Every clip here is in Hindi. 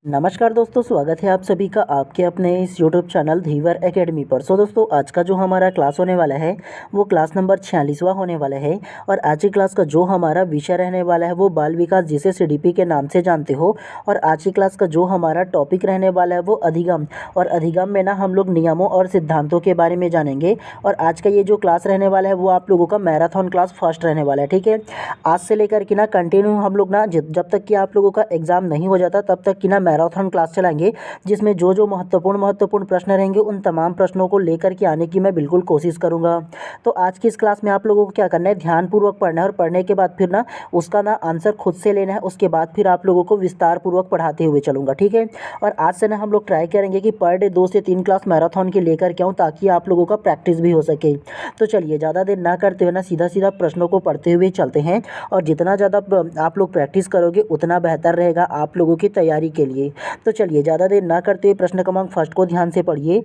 नमस्कार दोस्तों, स्वागत है आप सभी का आपके अपने इस यूट्यूब चैनल धीवर एकेडमी पर। दोस्तों, आज का जो हमारा क्लास होने वाला है वो क्लास नंबर 46वां होने वाला है। और आज की क्लास का जो हमारा विषय रहने वाला है वो बाल विकास, जिसे सीडीपी के नाम से जानते हो। और आज की क्लास का जो हमारा टॉपिक रहने वाला है वो अधिगम। और अधिगम में ना हम लोग नियमों और सिद्धांतों के बारे में जानेंगे। और आज का ये जो क्लास रहने वाला है वो आप लोगों का मैराथन क्लास फर्स्ट रहने वाला है। ठीक है, आज से लेकर के ना कंटिन्यू हम लोग ना जब तक कि आप लोगों का एग्ज़ाम नहीं हो जाता तब तक कि ना मैराथन क्लास चलाएंगे, जिसमें जो जो महत्वपूर्ण प्रश्न रहेंगे उन तमाम प्रश्नों को लेकर के आने की मैं बिल्कुल कोशिश करूंगा। तो आज की इस क्लास में आप लोगों को क्या करना है, ध्यानपूर्वक पढ़ना है। और पढ़ने के बाद फिर ना उसका ना आंसर खुद से लेना है। उसके बाद फिर आप लोगों को विस्तार पूर्वक पढ़ाते हुए चलूँगा। ठीक है, और आज से ना हम लोग ट्राई करेंगे कि पर डे 2 से 3 क्लास मैराथन की लेकर के आऊँ, ताकि आप लोगों का प्रैक्टिस भी हो सके। तो चलिए ज़्यादा देर ना करते हुए ना सीधा सीधा प्रश्नों को पढ़ते हुए चलते हैं। और जितना ज़्यादा आप लोग प्रैक्टिस करोगे उतना बेहतर रहेगा आप लोगों की तैयारी के लिए। तो चलिए ज़्यादा देर ना करते हुए प्रश्न क्रमांक फर्स्ट को ध्यान से पढ़िए।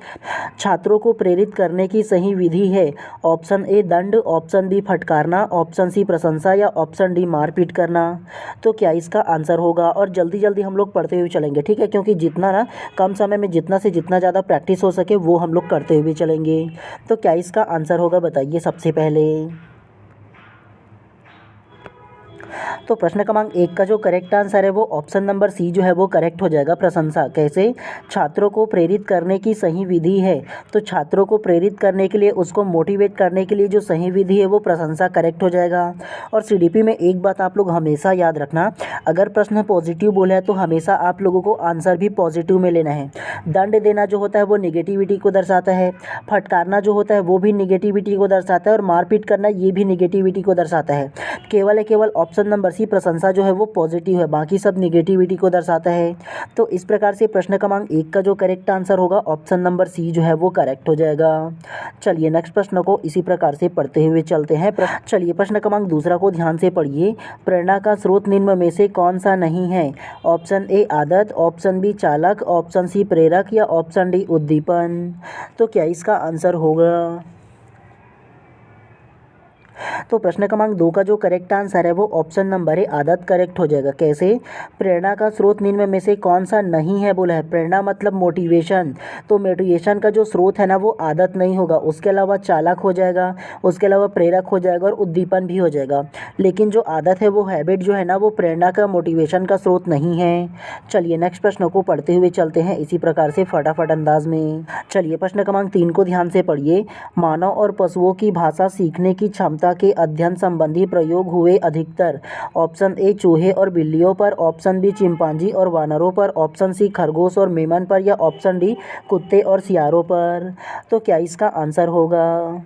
छात्रों को प्रेरित करने की सही विधि है। ऑप्शन ए दंड, ऑप्शन बी फटकारना, ऑप्शन सी प्रशंसा या ऑप्शन डी मारपीट करना। तो क्या इसका आंसर होगा? और जल्दी जल्दी हम लोग पढ़ते हुए चलेंगे। ठीक है, क्योंकि जितना ना कम समय में जितना से जितना ज़्यादा प्रैक्टिस हो सके वो हम लोग करते हुए चलेंगे। तो क्या इसका आंसर होगा, बताइए सबसे पहले। तो प्रश्न क्रमांक 1 का जो करेक्ट आंसर है वो ऑप्शन नंबर सी जो है वो करेक्ट हो जाएगा, प्रशंसा। कैसे? छात्रों को प्रेरित करने की सही विधि है। तो छात्रों को प्रेरित करने के लिए, उसको मोटिवेट करने के लिए जो सही विधि है वो प्रशंसा करेक्ट हो जाएगा। और सीडीपी में एक बात आप लोग हमेशा याद रखना, अगर प्रश्न पॉजिटिव बोला है तो हमेशा आप लोगों को आंसर भी पॉजिटिव में लेना है। दंड देना जो होता है वो निगेटिविटी को दर्शाता है, फटकारना जो होता है वो भी निगेटिविटी को दर्शाता है, और मारपीट करना ये भी निगेटिविटी को दर्शाता है। केवल ऑप्शन नंबर सी प्रशंसा जो है वो पॉजिटिव है, बाकी सब निगेटिविटी को दर्शाता है। तो इस प्रकार से प्रश्न क्रमांक 1 का जो करेक्ट आंसर होगा ऑप्शन नंबर सी जो है वो करेक्ट हो जाएगा। चलिए नेक्स्ट प्रश्न को इसी प्रकार से पढ़ते हुए चलते हैं। चलिए प्रश्न क्रमांक दूसरा को ध्यान से पढ़िए। प्रेरणा का स्रोत निम्न में से कौन सा नहीं है? ऑप्शन ए आदत, ऑप्शन बी चालक, ऑप्शन सी प्रेरक या ऑप्शन डी उद्दीपन। तो क्या इसका आंसर होगा? तो प्रश्न क्रमांक 2 का जो करेक्ट आंसर है वो ऑप्शन नंबर ए आदत करेक्ट हो जाएगा। कैसे? प्रेरणा का स्रोत निम्न में से कौन सा नहीं है बोला है। प्रेरणा मतलब मोटिवेशन, तो मोटिवेशन का जो स्रोत है ना वो आदत नहीं होगा, उसके अलावा चालक हो जाएगा, उसके अलावा प्रेरक हो जाएगा और उद्दीपन भी हो जाएगा। लेकिन जो आदत है वो हैबिट जो है ना वो प्रेरणा का, मोटिवेशन का स्रोत नहीं है। चलिए नेक्स्ट प्रश्न को पढ़ते हुए चलते हैं इसी प्रकार से फटाफट अंदाज में। चलिए प्रश्न क्रमांक 3 को ध्यान से पढ़िए। मानव और पशुओं की भाषा सीखने की क्षमता के अध्ययन संबंधी प्रयोग हुए अधिकतर। ऑप्शन ए चूहे और बिल्लियों पर, ऑप्शन बी चिंपांजी और वानरों पर, ऑप्शन सी खरगोश और मेमन पर या ऑप्शन डी कुत्ते और सियारों पर। तो क्या इसका आंसर होगा?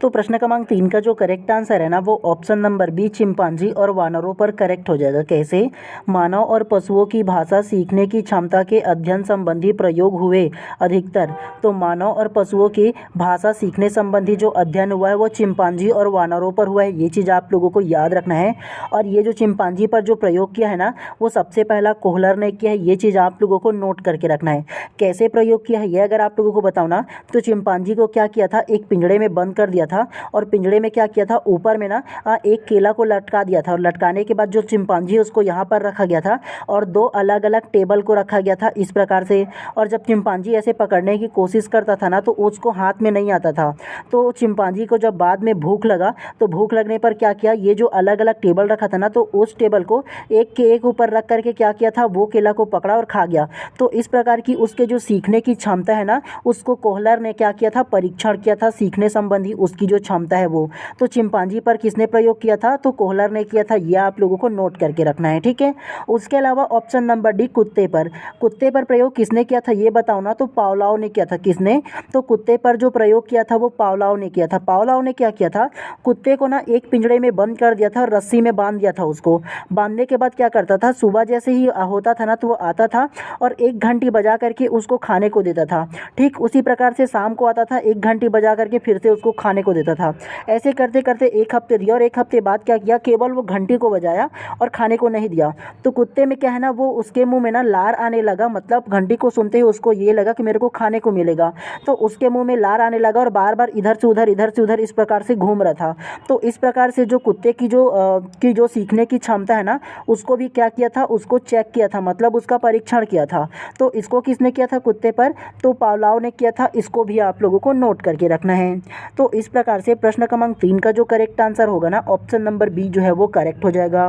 तो प्रश्न क्रमांक 3 का जो करेक्ट आंसर है ना वो ऑप्शन नंबर बी चिंपांजी और वानरों पर करेक्ट हो जाएगा। कैसे? मानव और पशुओं की भाषा सीखने की क्षमता के अध्ययन संबंधी प्रयोग हुए अधिकतर। तो मानव और पशुओं की भाषा सीखने संबंधी जो अध्ययन हुआ है वो चिंपांजी और वानरों पर हुआ है, ये चीज़ आप लोगों को याद रखना है। और ये जो चिंपांजी पर जो प्रयोग किया है ना वो सबसे पहला कोहलर ने किया है, ये चीज़ आप लोगों को नोट करके रखना है। कैसे प्रयोग किया है ये अगर आप लोगों को बताओ ना, तो चिंपांजी को क्या किया था, एक पिंजड़े में बंद कर दिया था। और पिंजड़े में क्या किया था, ऊपर में ना एक केला को लटका दिया था। और लटकाने के बाद जो चिंपांजी है उसको यहाँ पर रखा गया था और 2 अलग अलग टेबल को रखा गया था इस प्रकार से। और जब चिंपांजी ऐसे पकड़ने की कोशिश करता था ना तो उसको हाथ में नहीं आता था। तो चिंपांजी को जब बाद में भूख लगा तो भूख लगने पर क्या किया, ये जो अलग अलग टेबल रखा था ना तो उस टेबल को एक के एक ऊपर रख करके क्या किया था, वो केला को पकड़ा और खा गया। तो इस प्रकार की उसके जो सीखने की क्षमता है ना उसको कोहलर ने क्या किया था, परीक्षण किया था सीखने संबंधी उसकी जो क्षमता है वो। तो चिंपांजी पर किसने प्रयोग किया था, तो कोहलर ने किया था, ये आप लोगों को नोट करके रखना है। ठीक है, उसके अलावा ऑप्शन नंबर डी कुत्ते पर, कुत्ते पर प्रयोग किसने किया था ये बताओ ना, तो पावलोव ने किया था। किसने? तो कुत्ते पर जो प्रयोग किया था वो पावलोव ने किया था। पावलोव ने क्या किया था, कुत्ते को ना एक पिंजड़े में बंद कर दिया था और रस्सी में बांध दिया था। उसको बांधने के बाद क्या करता था, सुबह जैसे ही होता था ना तो वो आता था और 1 घंटी बजा करके उसको खाने को देता था। ठीक उसी प्रकार से शाम को आता था, 1 घंटी बजा करके फिर से उसको खाने को देता था। ऐसे करते करते एक हफ्ते दिया और एक हफ्ते बाद क्या किया, केवल वो घंटी को बजाया और खाने को नहीं दिया। तो कुत्ते में क्या है ना, वो उसके मुंह में ना लार आने लगा, मतलब घंटी को सुनते ही उसको ये लगा कि मेरे को खाने को मिलेगा। तो उसके मुंह में लार आने लगा और बार बार इधर से उधर इस प्रकार से घूम रहा था। तो इस प्रकार से जो कुत्ते की जो सीखने की क्षमता है ना, उसको भी क्या किया था, उसको चेक किया था, मतलब उसका परीक्षण किया था। तो इसको किसने किया था, कुत्ते पर, तो पावलोव ने किया था। इसको भी आप लोगों को नोट करके रखना है। तो इस प्रकार से प्रश्न क्रमांक 3 का जो करेक्ट आंसर होगा ना, ऑप्शन नंबर बी जो है वो करेक्ट हो जाएगा।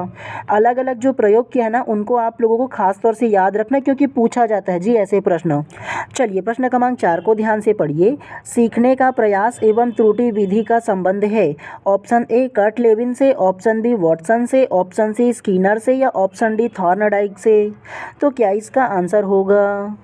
अलग अलग जो प्रयोग किया है ना, उनको आप लोगों को खास तौर से याद रखना है, क्योंकि पूछा जाता है जी ऐसे प्रश्न। चलिए प्रश्न क्रमांक 4 को ध्यान से पढ़िए। सीखने का प्रयास एवं त्रुटि विधि का संबंध है। ऑप्शन ए कर्ट लेविन से, ऑप्शन बी वॉटसन से, ऑप्शन सी स्किनर से या ऑप्शन डी थॉर्नडाइक से। तो क्या इसका आंसर होगा?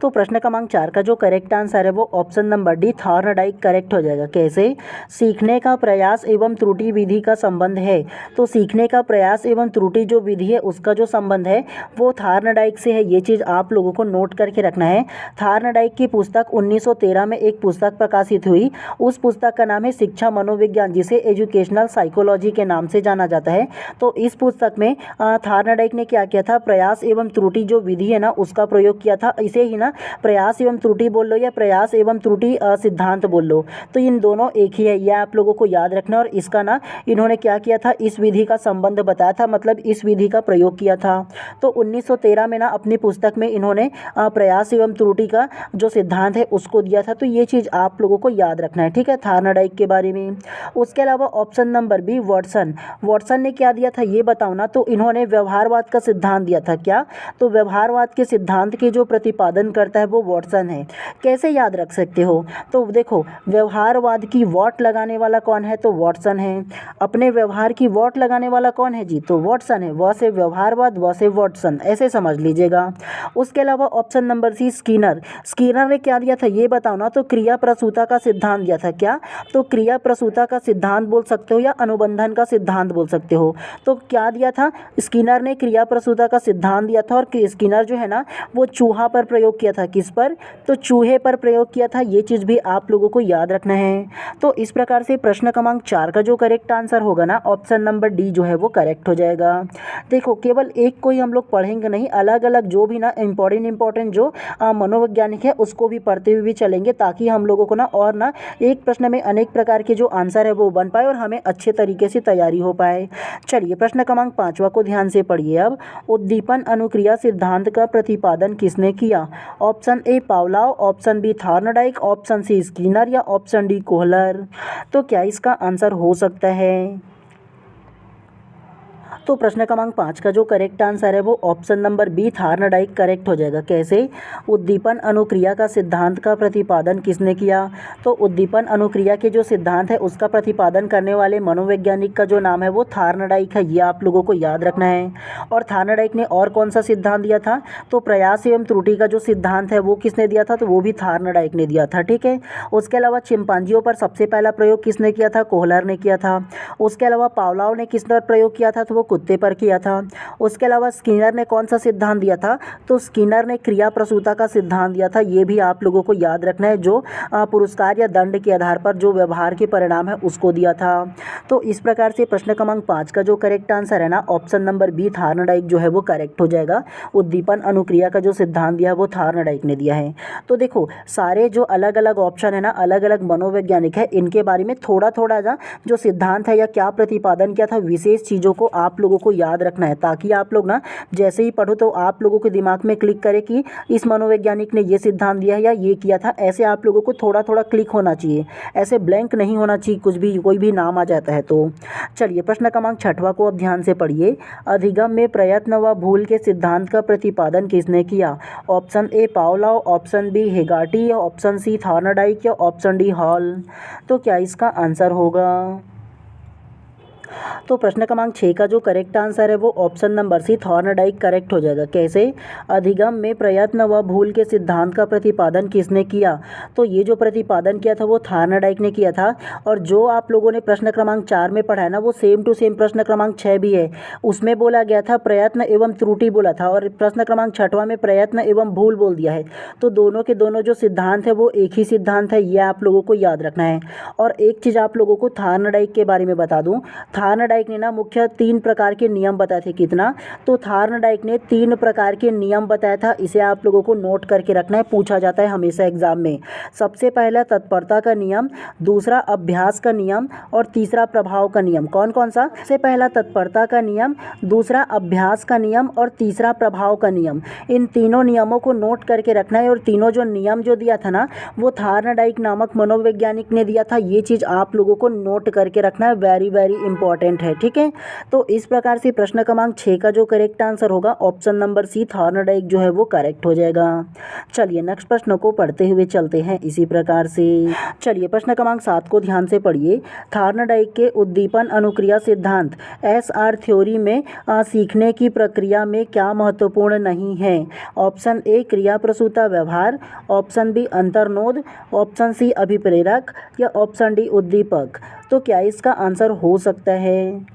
तो प्रश्न क्रमांक 4 का जो करेक्ट आंसर है वो option number D Thorndike correct हो जाएगा। कैसे? सीखने का प्रयास एवं त्रुटि विधि का संबंध है। तो सीखने का प्रयास एवं त्रुटि जो विधि है उसका जो संबंध है वो थॉर्नडाइक से है। ये चीज़ आप लोगों को नोट करके रखना है। थॉर्नडाइक की पुस्तक 1913 में एक पुस्तक प्रकाशित हुई। उस पुस्तक का नाम है शिक्षा मनोविज्ञान, जिसे एजुकेशनल साइकोलॉजी के नाम से जाना जाता है। तो इस पुस्तक में थॉर्नडाइक ने क्या किया था, प्रयास एवं त्रुटि जो विधि है ना उसका प्रयोग किया था। इसे ही ना प्रयास एवं त्रुटि बोल लो या प्रयास एवं त्रुटि सिद्धांत बोल लो, तो इन दोनों एक ही है, यह आप लोगों को याद रखना। और इसका ना इन्होंने क्या किया था, इस विधि का संबंध बताया था, मतलब इस विधि का प्रयोग किया था। तो 1913 में ना अपनी पुस्तक में इन्होंने प्रयास एवं त्रुटि का जो सिद्धांत है उसको दिया था। तो ये चीज़ आप लोगों को याद रखना है, ठीक है, थॉर्नडाइक के बारे में। उसके अलावा ऑप्शन नंबर बी वॉटसन ने क्या दिया था ये बताओ ना। तो इन्होंने व्यवहारवाद का सिद्धांत दिया था। क्या? तो व्यवहारवाद के सिद्धांत के जो प्रतिपादन करता है वो वॉटसन है। कैसे याद रख सकते हो? तो देखो, व्यवहारवाद की वॉट लगाने वाला कौन है? तो वॉटसन है। अपने व्यवहार की वॉट लगाने वाला कौन है जी? तो वॉटसन है। वह से व्यवहारवाद, वह से वॉटसन, ऐसे समझ लीजिएगा। उसके अलावा ऑप्शन नंबर सी स्किनर ने क्या दिया था ये बताओ ना। तो क्रिया प्रसूता का सिद्धांत दिया था। क्या? तो क्रिया प्रसूता का सिद्धांत बोल सकते हो या अनुबंधन का सिद्धांत बोल सकते हो। तो क्या दिया था, स्किनर ने क्रिया प्रसूता का सिद्धांत दिया था। और स्किनर जो है ना वो चूहा पर प्रयोग किया था। किस पर? तो चूहे पर प्रयोग किया था। ये चीज़ भी आप लोगों को याद रखना है। तो इस प्रकार से प्रश्न क्रमांक 4 का जो करेक्ट आंसर होगा ना, ऑप्शन नंबर डी जो है वो करेक्ट हो जाएगा। देखो, केवल एक को ही हम लोग पढ़ेंगे नहीं, अलग अलग जो भी ना इम्पोर्टेंट जो मनोवैज्ञानिक है उसको भी पढ़ते हुए भी चलेंगे, ताकि हम लोगों को ना और ना एक प्रश्न में अनेक प्रकार के जो आंसर है वो बन पाए और हमें अच्छे तरीके से तैयारी हो पाए। चलिए प्रश्न क्रमांक 5वां को ध्यान से पढ़िए अब। उद्दीपन अनुक्रिया सिद्धांत का प्रतिपादन किसने किया? Option A Pavlov, option B Thorndike, option C Skinner या ऑप्शन डी कोहलर। तो क्या इसका आंसर हो सकता है? तो प्रश्न क्रमांक 5 का जो करेक्ट आंसर है वो option number B Thorndike correct हो जाएगा। कैसे? उद्दीपन अनुक्रिया का सिद्धांत का प्रतिपादन किसने किया? तो उद्दीपन अनुक्रिया के जो सिद्धांत है उसका प्रतिपादन करने वाले मनोवैज्ञानिक का जो नाम है वो थॉर्नडाइक है। ये आप लोगों को याद रखना है। और थॉर्नडाइक ने और कौन सा सिद्धांत दिया था? तो प्रयास एवं त्रुटि का जो सिद्धांत है वो किसने दिया था? तो वो भी थॉर्नडाइक ने दिया था, ठीक है। उसके अलावा चिंपांजियों पर सबसे पहला प्रयोग किसने किया था? कोहलर ने किया था। उसके अलावा पावलोव ने किस पर प्रयोग किया था? तो वो कुत्ते पर किया था। उसके अलावा स्किनर ने कौन सा सिद्धांत दिया था? तो स्किनर ने क्रिया प्रसूता का सिद्धांत दिया था। ये भी आप लोगों को याद रखना है, जो पुरस्कार या दंड के आधार पर जो व्यवहार के परिणाम है उसको दिया था। तो इस प्रकार से प्रश्न क्रमांक 5 का जो करेक्ट आंसर है ना, ऑप्शन नंबर बी थॉर्नडाइक जो है वो करेक्ट हो जाएगा। उद्दीपन अनुक्रिया का जो सिद्धांत दिया है वो थॉर्नडाइक ने दिया है। तो देखो, सारे जो अलग अलग ऑप्शन है ना, अलग अलग मनोवैज्ञानिक है, इनके बारे में थोड़ा थोड़ा जो सिद्धांत है या क्या प्रतिपादन किया था, विशेष चीज़ों को आप लोगों को याद रखना है, ताकि आप लोग ना जैसे ही पढ़ो तो आप लोगों के दिमाग में क्लिक करे कि इस मनोवैज्ञानिक ने ये सिद्धांत दिया है या ये किया था। ऐसे आप लोगों को थोड़ा थोड़ा क्लिक होना चाहिए, ऐसे ब्लैंक नहीं होना चाहिए, कुछ भी कोई भी नाम आ जाता है तो। चलिए प्रश्न क्रमांक 6वां को अब ध्यान से पढ़िए। अधिगम में प्रयत्न व भूल के सिद्धांत का प्रतिपादन किसने किया? Option A Pavlov, option B Hegarty, option C Thorndike या ऑप्शन डी हॉल। तो क्या इसका आंसर होगा? तो प्रश्न क्रमांक 6 का जो करेक्ट आंसर है वो option number C Thorndike correct हो जाएगा। कैसे? अधिगम में प्रयत्न व भूल के सिद्धांत का प्रतिपादन किसने किया? तो ये जो प्रतिपादन किया था वो थॉर्नडाइक ने किया था। और जो आप लोगों ने प्रश्न क्रमांक 4 में पढ़ा है ना, वो सेम टू सेम प्रश्न क्रमांक 6 भी है। उसमें बोला गया था प्रयत्न एवं त्रुटि बोला था, और प्रश्न क्रमांक 6वां में प्रयत्न एवं भूल बोल दिया है। तो दोनों के दोनों जो सिद्धांत है वो एक ही सिद्धांत है, ये आप लोगों को याद रखना है। और एक चीज़ आप लोगों को थॉर्नडाइक के बारे में बता दूं, थॉर्नडाइक ने ना मुख्य 3 प्रकार के नियम बताए थे। कितना? तो थॉर्नडाइक ने 3 प्रकार के नियम बताया था। इसे आप लोगों को नोट करके रखना है, पूछा जाता है हमेशा एग्जाम में। सबसे पहला तत्परता का नियम, दूसरा अभ्यास का नियम और तीसरा प्रभाव का नियम। कौन कौन सा? सबसे पहला तत्परता का नियम, दूसरा अभ्यास का नियम और तीसरा प्रभाव का नियम। इन तीनों नियमों को नोट करके रखना है। और तीनों जो नियम जो दिया था ना, वो थॉर्नडाइक नामक मनोवैज्ञानिक ने दिया था। ये चीज़ आप लोगों को नोट करके रखना है, वेरी वेरी इंपॉर्टेंट है। ठीक है, तो इस प्रकार से प्रश्न क्रमांक 6 का जो करेक्ट आंसर होगा ऑप्शन नंबर सी थॉर्नडाइक जो है वो करेक्ट हो जाएगा। चलिए नेक्स्ट प्रश्न को पढ़ते हुए चलते हैं इसी प्रकार से। चलिए प्रश्न क्रमांक 7 को ध्यान से पढ़िए। थॉर्नडाइक के उद्दीपन अनुक्रिया सिद्धांत एसआर थ्योरी में सीखने की प्रक्रिया में क्या महत्वपूर्ण नहीं है? ऑप्शन ए क्रिया प्रसूता व्यवहार, ऑप्शन बी अंतर्नोद, ऑप्शन सी अभिप्रेरक या ऑप्शन डी उद्दीपक। तो क्या इसका आंसर हो सकता है?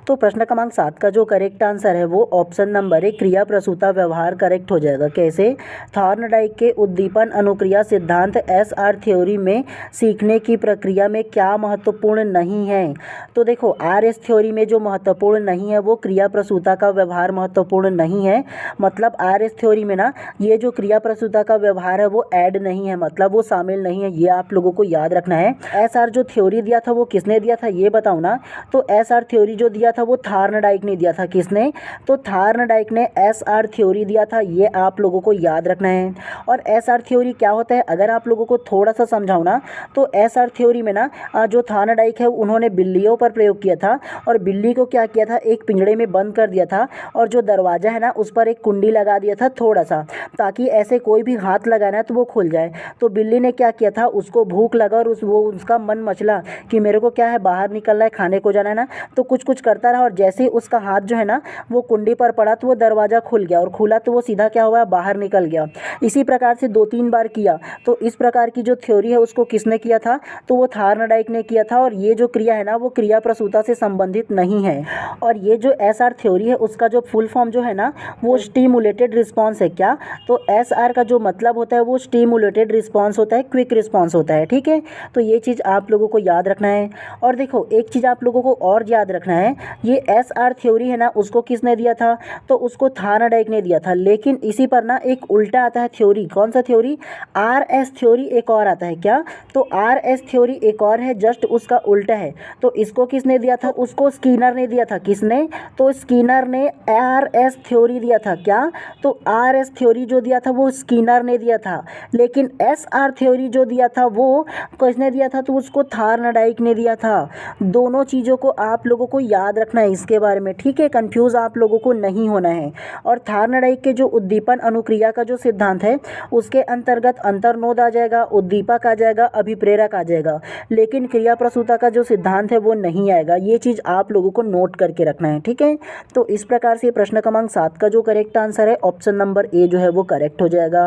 तो प्रश्न क्रमांक 7 का जो करेक्ट आंसर है वो ऑप्शन नंबर ए क्रिया प्रसूता व्यवहार करेक्ट हो जाएगा। कैसे? थॉर्नडाइक के उद्दीपन अनुक्रिया सिद्धांत एसआर थ्योरी में सीखने की प्रक्रिया में क्या महत्वपूर्ण नहीं है? तो देखो, आरएस थ्योरी में जो महत्वपूर्ण नहीं है वो क्रिया प्रसूता का व्यवहार महत्वपूर्ण नहीं है। मतलब आरएस थ्योरी में ना ये जो क्रिया प्रसूता का व्यवहार है वो ऐड नहीं है, मतलब वो शामिल नहीं है। ये आप लोगों को याद रखना है। एसआर जो थ्योरी दिया था वो किसने दिया था ये बताओ ना। तो एसआर थ्योरी जो दिया था वो थॉर्नडाइक ने दिया था। किसने? तो थॉर्नडाइक ने एसआर थ्योरी दिया था। ये आप लोगों को याद रखना है। और एसआर थ्योरी क्या होता है, अगर आप लोगों को थोड़ा सा समझाऊं ना, तो एसआर थ्योरी में ना जो थॉर्नडाइक है उन्होंने बिल्लियों पर प्रयोग किया था। और बिल्ली को क्या किया था, एक पिंजड़े में बंद कर दिया था। और जो दरवाज़ा है ना उस पर एक कुंडी लगा दिया था थोड़ा सा, ताकि ऐसे कोई भी हाथ लगाना तो वो खुल जाए। तो बिल्ली ने क्या किया था, उसको भूख लगा और उसका मन मचला कि मेरे को क्या है, बाहर निकलना है, खाने को जाना है ना। तो कुछ करता रहा और जैसे ही उसका हाथ जो है ना वो कुंडी पर पड़ा तो वो दरवाज़ा खुल गया, और खुला तो वो सीधा क्या हुआ, बाहर निकल गया। इसी प्रकार से 2-3 बार किया। तो इस प्रकार की जो थ्योरी है उसको किसने किया था? तो वो थॉर्नडाइक ने किया था। और ये जो क्रिया है ना वो क्रिया प्रसूता से संबंधित नहीं है। और ये जो एसआर थ्योरी है उसका जो फुल फॉर्म जो है ना वो स्टिमुलेटेड रिस्पॉन्स है। क्या? तो एसआर का जो मतलब होता है वो स्टिमुलेटेड रिस्पॉन्स होता है, क्विक रिस्पॉन्स होता है। ठीक है, तो ये चीज़ आप लोगों को याद रखना है। और देखो, एक चीज़ आप लोगों को और याद रखना है, ये एसआर थ्योरी है ना उसको किसने दिया था? तो उसको थॉर्नडाइक ने दिया था। लेकिन इसी पर ना एक उल्टा आता है थ्योरी। कौन सा थ्योरी? आरएस थ्योरी एक और आता है। क्या? तो आरएस थ्योरी एक और है, जस्ट उसका उल्टा है। तो इसको किसने दिया था? उसको स्कीनर ने दिया था। किसने? तो स्कीनर ने आरएस थ्योरी दिया था। क्या? तो आरएस थ्योरी जो दिया था वो स्कीनर ने दिया था। लेकिन एसआर थ्योरी जो दिया था वो किसने दिया था? तो उसको थॉर्नडाइक ने दिया था। दोनों चीज़ों को आप लोगों को याद रखना है इसके बारे में। ठीक है, कंफ्यूज आप लोगों को नहीं होना है। और थॉर्नडाइक के जो उद्दीपन अनुक्रिया का जो सिद्धांत है उसके अंतर्गत अंतर्नोद आ जाएगा, उद्दीपक आ जाएगा, अभिप्रेरक आ जाएगा। लेकिन क्रिया प्रसूता का जो सिद्धांत है वो नहीं आएगा। ये चीज़ आप लोगों को नोट करके रखना है। ठीक है, तो इस प्रकार से प्रश्न क्रमांक 7 का जो करेक्ट आंसर है ऑप्शन नंबर ए जो है वो करेक्ट हो जाएगा।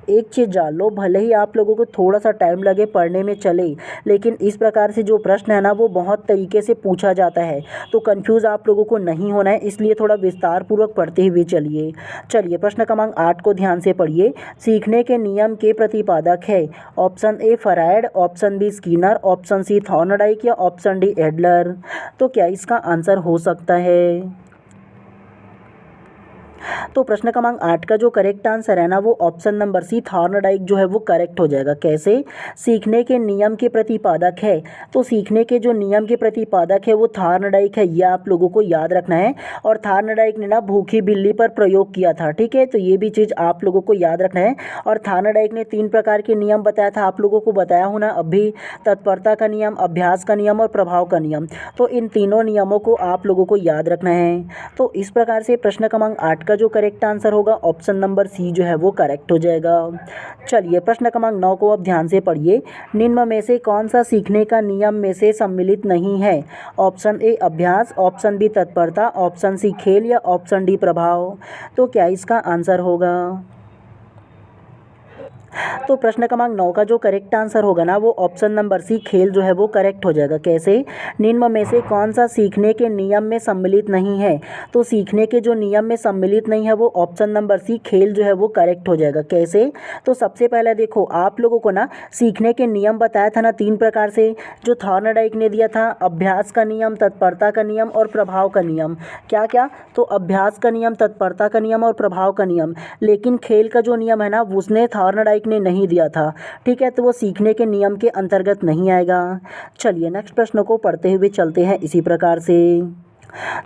एक चीज़ जान लो, भले ही आप लोगों को थोड़ा सा टाइम लगे पढ़ने में चले, लेकिन इस प्रकार से जो प्रश्न है ना वो बहुत तरीके से पूछा जाता है। तो कंफ्यूज आप लोगों को नहीं होना है, इसलिए थोड़ा विस्तार पूर्वक पढ़ते हुए चलिए प्रश्न क्रमांक 8 को ध्यान से पढ़िए। सीखने के नियम के प्रतिपादक है। Option A Freud, option B Skinner, option C Thorndike या ऑप्शन डी एडलर। तो क्या इसका आंसर हो सकता है? तो प्रश्न क्रमांक 8 का जो करेक्ट आंसर है ना वो ऑप्शन नंबर सी थॉर्नडाइक जो है वो करेक्ट हो जाएगा। कैसे? सीखने के नियम के प्रतिपादक है। तो सीखने के जो नियम के प्रतिपादक है वो थॉर्नडाइक है, ये आप लोगों को याद रखना है। और थॉर्नडाइक ने ना भूखी बिल्ली पर प्रयोग किया था। ठीक है, तो ये भी चीज़ आप लोगों को याद रखना है। और थॉर्नडाइक ने 3 प्रकार के नियम बताया था, आप लोगों को बताया हूँ ना अभी, तत्परता का नियम, अभ्यास का नियम और प्रभाव का नियम। तो इन तीनों नियमों को आप लोगों को याद रखना है। तो इस प्रकार से प्रश्न क्रमांक 8 का जो करेक्ट आंसर होगा ऑप्शन नंबर सी जो है वो करेक्ट हो जाएगा। चलिए प्रश्न क्रमांक 9 को अब ध्यान से पढ़िए। निम्न में से कौन सा सीखने का नियम में से सम्मिलित नहीं है? ऑप्शन ए अभ्यास, ऑप्शन बी तत्परता, ऑप्शन सी खेल या ऑप्शन डी प्रभाव। तो क्या इसका आंसर होगा? तो प्रश्न क्रमांक 9 का जो करेक्ट आंसर होगा ना वो ऑप्शन नंबर सी खेल जो है वो करेक्ट हो जाएगा। कैसे? निम्न में से कौन सा सीखने के नियम में सम्मिलित नहीं है? तो सीखने के जो नियम में सम्मिलित नहीं है वो ऑप्शन नंबर सी खेल जो है वो करेक्ट हो जाएगा। कैसे? तो सबसे पहले देखो आप लोगों को ना सीखने के नियम बताया था ना 3 प्रकार से, जो थॉर्नडाइक ने दिया था, अभ्यास का नियम, तत्परता का नियम और प्रभाव का नियम। क्या क्या? तो अभ्यास का नियम, तत्परता का नियम और प्रभाव का नियम। लेकिन खेल का जो नियम है ना उसने थॉर्नडाइक ने नहीं दिया था। ठीक है, तो वो सीखने के नियम के अंतर्गत नहीं आएगा। चलिए नेक्स्ट प्रश्न को पढ़ते हुए चलते हैं इसी प्रकार से।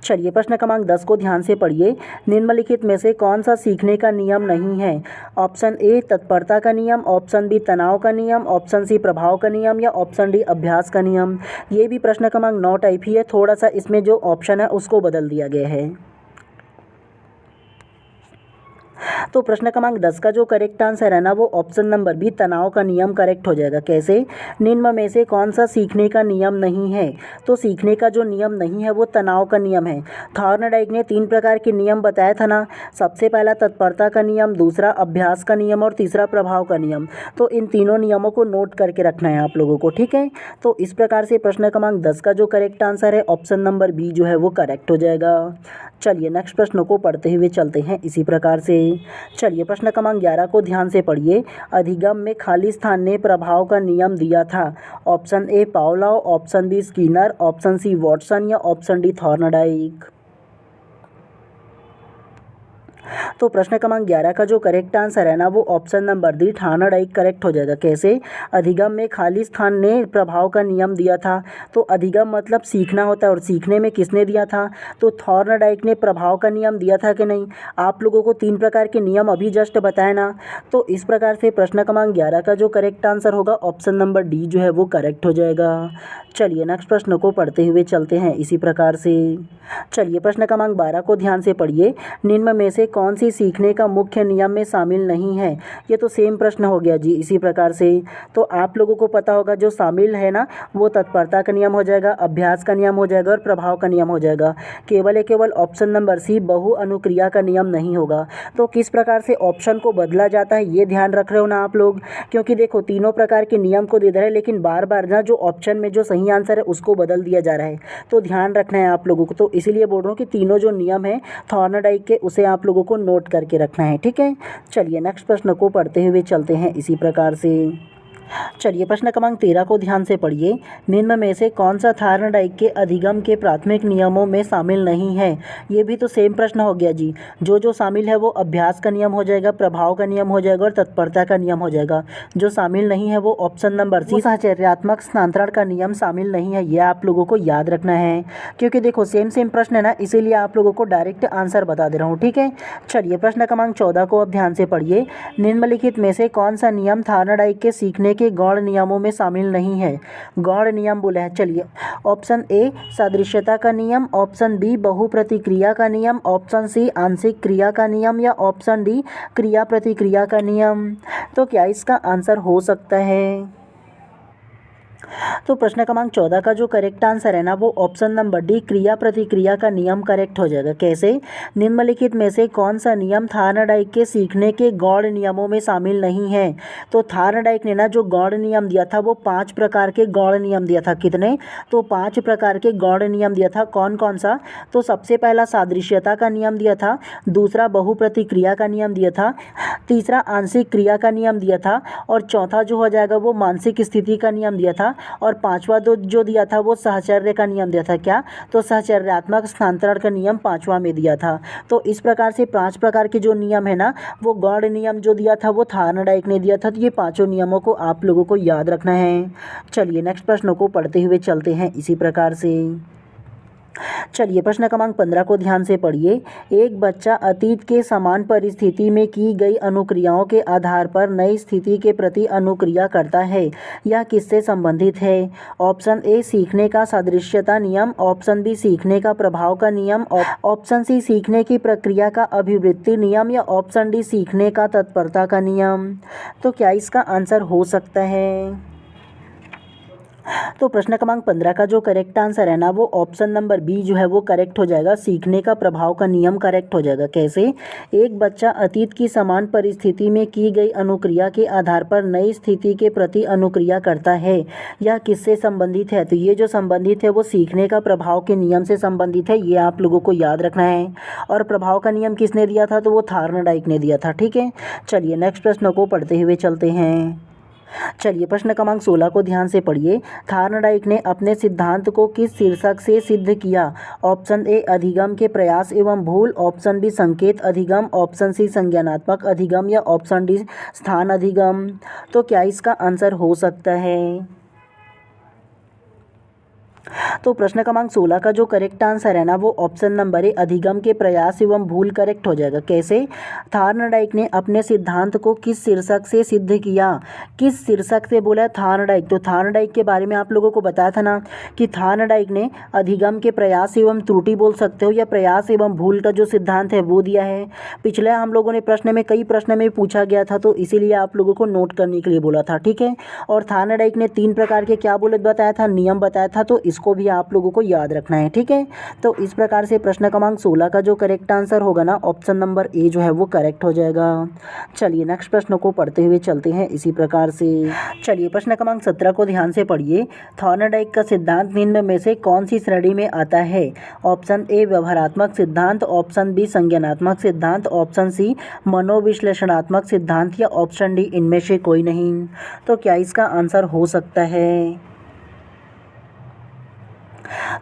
चलिए प्रश्न क्रमांक 10 को ध्यान से पढ़िए। निम्नलिखित में से कौन सा सीखने का नियम नहीं है? ऑप्शन ए तत्परता का नियम, ऑप्शन बी तनाव का नियम, ऑप्शन सी प्रभाव का नियम या ऑप्शन डी अभ्यास का नियम। ये भी प्रश्न क्रमांक 9 टाइप ही है, थोड़ा सा इसमें जो ऑप्शन है उसको बदल दिया गया है। तो प्रश्न क्रमांक 10 का जो करेक्ट आंसर है ना वो ऑप्शन नंबर बी तनाव का नियम करेक्ट हो जाएगा। कैसे? निम्न में से कौन सा सीखने का नियम नहीं है? तो सीखने का जो नियम नहीं है वो तनाव का नियम है। थॉर्नडाइक ने 3 प्रकार के नियम बताया था ना, सबसे पहला तत्परता का नियम, दूसरा अभ्यास का नियम और तीसरा प्रभाव का नियम। तो इन तीनों नियमों को नोट करके रखना है आप लोगों को। ठीक है, तो इस प्रकार से प्रश्न क्रमांक 10 का जो करेक्ट आंसर है ऑप्शन नंबर बी जो है वो करेक्ट हो जाएगा। चलिए नेक्स्ट प्रश्न को पढ़ते हुए चलते हैं इसी प्रकार से। चलिए प्रश्न क्रमांक 11 को ध्यान से पढ़िए। अधिगम में खाली स्थान ने प्रभाव का नियम दिया था। Option A Pavlov, option B Skinner, option C Watson या ऑप्शन डी थॉर्नडाइक। तो प्रश्न क्रमांक 11 का जो करेक्ट आंसर है ना वो option number D Thorndike correct हो जाएगा। कैसे? अधिगम में खाली स्थान ने प्रभाव का नियम दिया था। तो अधिगम मतलब सीखना होता है, और सीखने में किसने दिया था? तो थॉर्नडाइक ने प्रभाव का नियम दिया था कि नहीं? आप लोगों को 3 प्रकार के नियम अभी जस्ट बताए ना। तो इस प्रकार से प्रश्न क्रमांक 11 का जो करेक्ट आंसर होगा ऑप्शन नंबर डी जो है वो करेक्ट हो जाएगा। चलिए नेक्स्ट प्रश्न को पढ़ते हुए चलते हैं इसी प्रकार से। चलिए प्रश्न क्रमांक 12 को ध्यान से पढ़िए। निम्न में से कौन सी सीखने का मुख्य नियम में शामिल नहीं है? ये तो सेम प्रश्न हो गया जी इसी प्रकार से। तो आप लोगों को पता होगा जो शामिल है ना वो तत्परता का नियम हो जाएगा, अभ्यास का नियम हो जाएगा और प्रभाव का नियम हो जाएगा। केवल ऑप्शन नंबर सी बहु अनुक्रिया का नियम नहीं होगा। तो किस प्रकार से ऑप्शन को बदला जाता है ये ध्यान रख रहे हो ना आप लोग, क्योंकि देखो तीनों प्रकार के नियम को दे रहे हैं लेकिन बार बार ना जो ऑप्शन में जो सही आंसर है उसको बदल दिया जा रहा है। तो ध्यान रखना है आप लोगों को। तो इसीलिए बोल रहा हूँ कि तीनों जो नियम है थॉर्नडाइक के उसे आप लोगों को नोट करके रखना है। ठीक है, चलिए नेक्स्ट प्रश्न को पढ़ते हुए चलते हैं इसी प्रकार से। चलिए प्रश्न क्रमांक 13 को ध्यान से पढ़िए। निम्न में से कौन सा थॉर्नडाइक के अधिगम के प्राथमिक नियमों में शामिल नहीं है? ये भी तो सेम प्रश्न हो गया जी। जो शामिल है वो अभ्यास का नियम हो जाएगा, प्रभाव का नियम हो जाएगा और तत्परता का नियम हो जाएगा। जो शामिल नहीं है वो ऑप्शन नंबर सी साहचर्यात्मक स्थानांतरण का नियम शामिल नहीं है। ये आप लोगों को याद रखना है, क्योंकि देखो सेम प्रश्न है ना, इसीलिए आप लोगों को डायरेक्ट आंसर बता दे रहा हूँ। ठीक है, चलिए प्रश्न क्रमांक 14 को अब ध्यान से पढ़िए। निम्नलिखित में से कौन सा नियम थॉर्नडाइक के सीखने के गौण नियमों में शामिल नहीं है? गौण नियम बोले हैं। चलिए ऑप्शन ए सादृश्यता का नियम, ऑप्शन बी बहुप्रतिक्रिया का नियम, ऑप्शन सी आंशिक क्रिया का नियम या ऑप्शन डी क्रिया प्रतिक्रिया का नियम। तो क्या इसका आंसर हो सकता है? तो प्रश्न क्रमांक 14 का जो करेक्ट आंसर है ना वो ऑप्शन नंबर डी क्रिया प्रतिक्रिया का नियम करेक्ट हो जाएगा। कैसे? निम्नलिखित में से कौन सा नियम थॉर्नडाइक के सीखने के गौण नियमों में शामिल नहीं है? तो थॉर्नडाइक ने ना जो गौण नियम दिया था वो 5 प्रकार के गौण नियम दिया था। कितने? तो 5 प्रकार के गौण नियम दिया था। कौन कौन सा? तो सबसे पहला सादृश्यता का नियम दिया था, दूसरा बहुप्रतिक्रिया का नियम दिया था, तीसरा आंशिक क्रिया का नियम दिया था और चौथा जो हो जाएगा वो मानसिक स्थिति का नियम दिया था और पांचवा जो दिया था वो सहचर्य का नियम दिया था। क्या? तो सहचर्यात्मक स्थानांतरण का नियम 5वां में दिया था। तो इस प्रकार से 5 प्रकार के जो नियम है ना वो गौण नियम जो दिया था वो थॉर्नडाइक ने दिया था। तो ये 5 नियमों को आप लोगों को याद रखना है। चलिए नेक्स्ट प्रश्न को पढ़ते हुए चलते हैं इसी प्रकार से। चलिए प्रश्न क्रमांक 15 को ध्यान से पढ़िए। एक बच्चा अतीत के समान परिस्थिति में की गई अनुक्रियाओं के आधार पर नई स्थिति के प्रति अनुक्रिया करता है। यह किससे संबंधित है? ऑप्शन ए सीखने का सादृश्यता नियम, ऑप्शन बी सीखने का प्रभाव का नियम, ऑप्शन सी सीखने की प्रक्रिया का अभिवृत्ति नियम या ऑप्शन डी सीखने का तत्परता का नियम। तो क्या इसका आंसर हो सकता है? तो प्रश्न क्रमांक 15 का जो करेक्ट आंसर है ना वो ऑप्शन नंबर बी जो है वो करेक्ट हो जाएगा। सीखने का प्रभाव का नियम करेक्ट हो जाएगा। कैसे? एक बच्चा अतीत की समान परिस्थिति में की गई अनुक्रिया के आधार पर नई स्थिति के प्रति अनुक्रिया करता है। यह किससे संबंधित है? तो ये जो संबंधित है वो सीखने का प्रभाव के नियम से संबंधित है। ये आप लोगों को याद रखना है। और प्रभाव का नियम किसने दिया था? तो वो थार्नडाइक ने दिया था। ठीक है, चलिए नेक्स्ट प्रश्न को पढ़ते हुए चलते हैं। चलिए प्रश्न क्रमांक 16 को ध्यान से पढ़िए। थार्नडाइक ने अपने सिद्धांत को किस शीर्षक से सिद्ध किया? ऑप्शन ए अधिगम के प्रयास एवं भूल, ऑप्शन बी संकेत अधिगम, ऑप्शन सी संज्ञानात्मक अधिगम या ऑप्शन डी स्थान अधिगम। तो क्या इसका आंसर हो सकता है? तो प्रश्न क्रमांक 16 का जो करेक्ट आंसर है ना वो ऑप्शन नंबर ए अधिगम के प्रयास एवं भूल करेक्ट हो जाएगा। कैसे? थार्नडाइक ने अपने सिद्धांत को किस शीर्षक से सिद्ध किया? किस शीर्षक से बोला थार्नडाइक? तो थार्नडाइक के बारे में आप लोगों को बताया था ना कि थार्नडाइक ने अधिगम के प्रयास एवं त्रुटि बोल सकते हो या प्रयास एवं भूल का जो सिद्धांत है वो दिया है। पिछले हम लोगों ने प्रश्न में कई प्रश्न में पूछा गया था तो इसीलिए आप लोगों को नोट करने के लिए बोला था। ठीक है, और थार्नडाइक ने 3 प्रकार के क्या बोले बताया था, नियम बताया था, तो इसको भी आप लोगों को याद रखना है। ठीक है, तो इस प्रकार से प्रश्न क्रमांक 16 का जो करेक्ट आंसर होगा ना ऑप्शन नंबर ए जो है वो करेक्ट हो जाएगा। चलिए नेक्स्ट प्रश्न को पढ़ते हुए चलते हैं इसी प्रकार से। चलिए प्रश्न क्रमांक 17 को ध्यान से पढ़िए। थॉर्नडाइक का सिद्धांत निम्न में से कौन सी श्रेणी में आता है? ऑप्शन ए व्यवहारात्मक सिद्धांत, ऑप्शन बी संज्ञानात्मक सिद्धांत, ऑप्शन सी मनोविश्लेषणात्मक सिद्धांत या ऑप्शन डी इनमें से कोई नहीं। तो क्या इसका आंसर हो सकता है?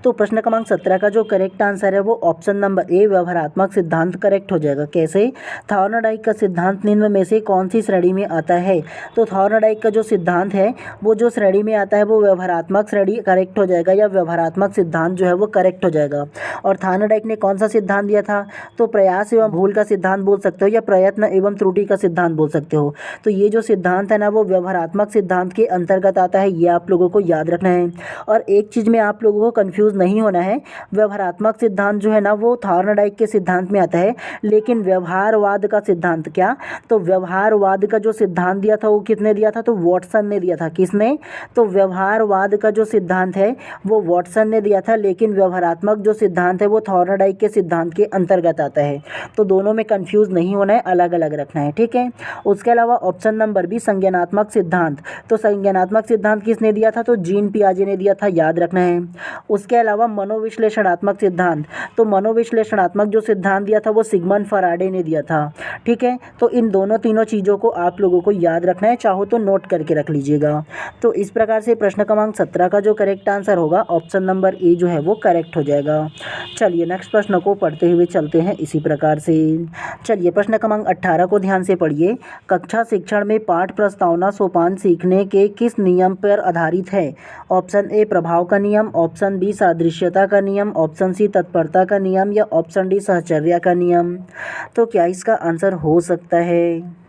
तो प्रश्न क्रमांक 17 का जो करेक्ट आंसर है वो ऑप्शन नंबर ए व्यवहारात्मक सिद्धांत करेक्ट हो जाएगा। कैसे? थॉर्नडाइक का सिद्धांत निम्न में से कौन सी श्रेणी में आता है? तो थॉर्नडाइक का जो सिद्धांत है वो जो श्रेणी में आता है वो व्यवहारात्मक श्रेणी करेक्ट हो जाएगा या व्यवहारात्मक सिद्धांत जो है वो करेक्ट हो जाएगा। और थॉर्नडाइक ने कौन सा सिद्धांत दिया था? तो प्रयास एवं भूल का सिद्धांत बोल सकते हो या प्रयत्न एवं त्रुटि का सिद्धांत बोल सकते हो। तो ये जो सिद्धांत है ना वो व्यवहारात्मक सिद्धांत के अंतर्गत आता है, ये आप लोगों को याद रखना है। और एक चीज़ में आप लोगों को कंफ्यूज नहीं होना है, व्यवहारात्मक सिद्धांत जो है ना वो थॉर्नडाइक के सिद्धांत में आता है, लेकिन व्यवहारवाद का सिद्धांत क्या? तो व्यवहारवाद का जो सिद्धांत दिया था वो किसने दिया था? तो वॉटसन ने दिया था। किसने? तो व्यवहारवाद का जो सिद्धांत है वो वॉटसन ने दिया था, लेकिन व्यवहारात्मक जो सिद्धांत है वो थॉर्नडाइक के सिद्धांत के अंतर्गत आता है। तो दोनों में कंफ्यूज नहीं होना है, अलग अलग रखना है। ठीक है, उसके अलावा ऑप्शन नंबर बी संज्ञानात्मक सिद्धांत, तो संज्ञानात्मक सिद्धांत किसने दिया था? तो जीन पियाजे ने दिया था, याद रखना है। उसके अलावा मनोविश्लेषणात्मक सिद्धांत, तो मनोविश्लेषणात्मक जो सिद्धांत दिया था वो सिगमंड फराडे ने दिया था। ठीक है, तो इन दोनों तीनों चीज़ों को आप लोगों को याद रखना है, चाहो तो नोट करके रख लीजिएगा। तो इस प्रकार से प्रश्न क्रमांक 17 का जो करेक्ट आंसर होगा ऑप्शन नंबर ए जो है वो करेक्ट हो जाएगा। चलिए नेक्स्ट प्रश्न को पढ़ते हुए चलते हैं इसी प्रकार से। चलिए प्रश्न क्रमांक 18 को ध्यान से पढ़िए। कक्षा शिक्षण में पाठ प्रस्तावना सोपान सीखने के किस नियम पर आधारित है? ऑप्शन ए प्रभाव का नियम, ऑप्शन बी सादृश्यता का नियम, ऑप्शन सी तत्परता का नियम या ऑप्शन डी साहचर्य का नियम। तो क्या इसका आंसर हो सकता है?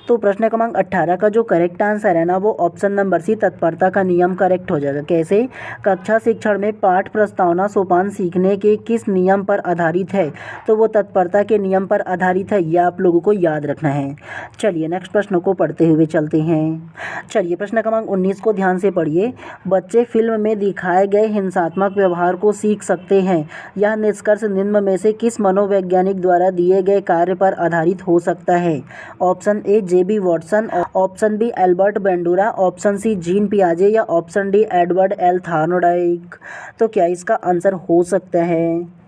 तो प्रश्न क्रमांक 18 का जो करेक्ट आंसर है ना वो ऑप्शन नंबर सी तत्परता का नियम करेक्ट हो जाएगा। कैसे? कक्षा शिक्षण में पाठ प्रस्तावना सोपान सीखने के किस नियम पर आधारित है? तो वो तत्परता के नियम पर आधारित है, यह आप लोगों को याद रखना है। चलिए नेक्स्ट प्रश्न को पढ़ते हुए चलते हैं। चलिए प्रश्न क्रमांक 19 को ध्यान से पढ़िए। बच्चे फिल्म में दिखाए गए हिंसात्मक व्यवहार को सीख सकते हैं, यह निष्कर्ष निम्न में से किस मनोवैज्ञानिक द्वारा दिए गए कार्य पर आधारित हो सकता है? Option A JB Watson, option B Albert Bandura, option C Jean पियाजे या option D Edward L Thorndike. तो क्या इसका आंसर हो सकता है?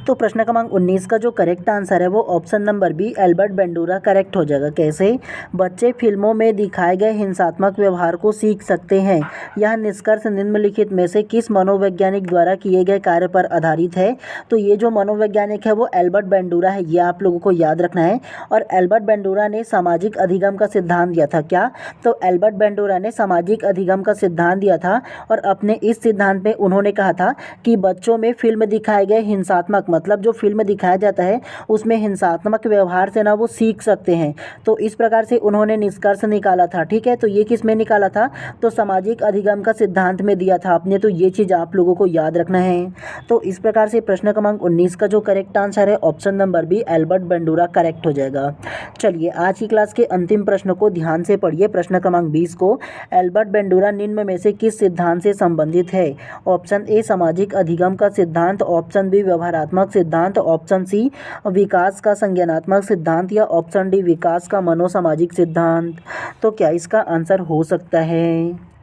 तो प्रश्न क्रमांक 19 का जो करेक्ट आंसर है वो option number B Albert Bandura correct हो जाएगा। कैसे? बच्चे फिल्मों में दिखाए गए हिंसात्मक व्यवहार को सीख सकते हैं। यह निष्कर्ष निम्नलिखित में से किस मनोवैज्ञानिक द्वारा किए गए कार्य पर आधारित है? तो ये जो मनोवैज्ञानिक है वो एल्बर्ट बेंडूरा है, ये आप लोगों को याद रखना है। और एल्बर्ट बेंडूरा ने सामाजिक अधिगम का सिद्धांत दिया था। क्या? तो एल्बर्ट बेंडूरा ने सामाजिक अधिगम का सिद्धांत दिया था और अपने इस सिद्धांत में उन्होंने कहा था कि बच्चों में फिल्म दिखाए गए हिंसात्मक मतलब जो फिल्म दिखाया जाता है उसमें हिंसात्मक व्यवहार से ना वो सीख सकते हैं। तो इस प्रकार से उन्होंने निष्कर्ष निकाला था। ठीक है, तो ये किस में निकाला था? तो सामाजिक अधिगम का सिद्धांत में दिया था आपने। तो ये चीज़ आप लोगों को याद रखना है। तो इस प्रकार से प्रश्न क्रमांक 19 का जो करेक्ट आंसर है option number B Albert Bandura correct हो जाएगा। चलिए आज की क्लास के अंतिम प्रश्न को ध्यान से पढ़िए। प्रश्न क्रमांक 20 को, एल्बर्ट बेंडूरा निम्न में से किस सिद्धांत से संबंधित है? ऑप्शन ए सामाजिक अधिगम का सिद्धांत, ऑप्शन बी व्यवहारात्मक सिद्धांत, ऑप्शन सी विकास का संज्ञानात्मक सिद्धांत या ऑप्शन डी विकास का मनोसामाजिक सिद्धांत। तो क्या इसका आंसर हो सकता है?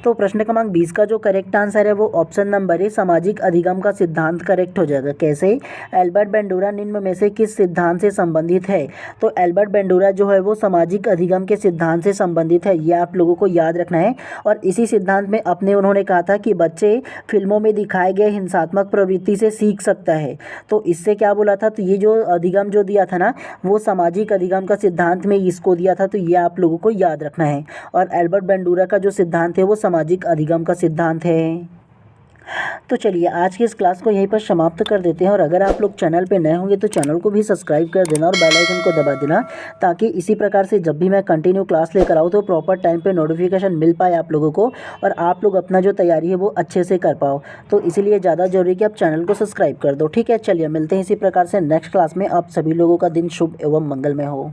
तो प्रश्न क्रमांक 20 का जो करेक्ट आंसर है वो ऑप्शन नंबर ए सामाजिक अधिगम का सिद्धांत करेक्ट हो जाएगा। कैसे? एल्बर्ट बेंडूरा निम्न में से किस सिद्धांत से संबंधित है? तो एल्बर्ट बेंडूरा जो है वो सामाजिक अधिगम के सिद्धांत से संबंधित है, ये आप लोगों को याद रखना है। और इसी सिद्धांत में उन्होंने कहा था कि बच्चे फिल्मों में दिखाए गए हिंसात्मक प्रवृत्ति से सीख सकता है। तो इससे क्या बोला था? तो ये जो अधिगम जो दिया था ना वो सामाजिक अधिगम का सिद्धांत में इसको दिया था। तो ये आप लोगों को याद रखना है। और एल्बर्ट बेंडूरा का जो सिद्धांत है वो सामाजिक अधिगम का सिद्धांत है। तो चलिए आज की इस क्लास को यहीं पर समाप्त कर देते हैं। और अगर आप लोग चैनल पे नए होंगे तो चैनल को भी सब्सक्राइब कर देना और बेल आइकन को दबा देना, ताकि इसी प्रकार से जब भी मैं कंटिन्यू क्लास लेकर आऊँ तो प्रॉपर टाइम पे नोटिफिकेशन मिल पाए आप लोगों को और आप लोग अपना जो तैयारी है वो अच्छे से कर पाओ। तो इसीलिए ज़्यादा जरूरी है कि आप चैनल को सब्सक्राइब कर दो। ठीक है, चलिए मिलते हैं इसी प्रकार से नेक्स्ट क्लास में। आप सभी लोगों का दिन शुभ एवं मंगलमय हो।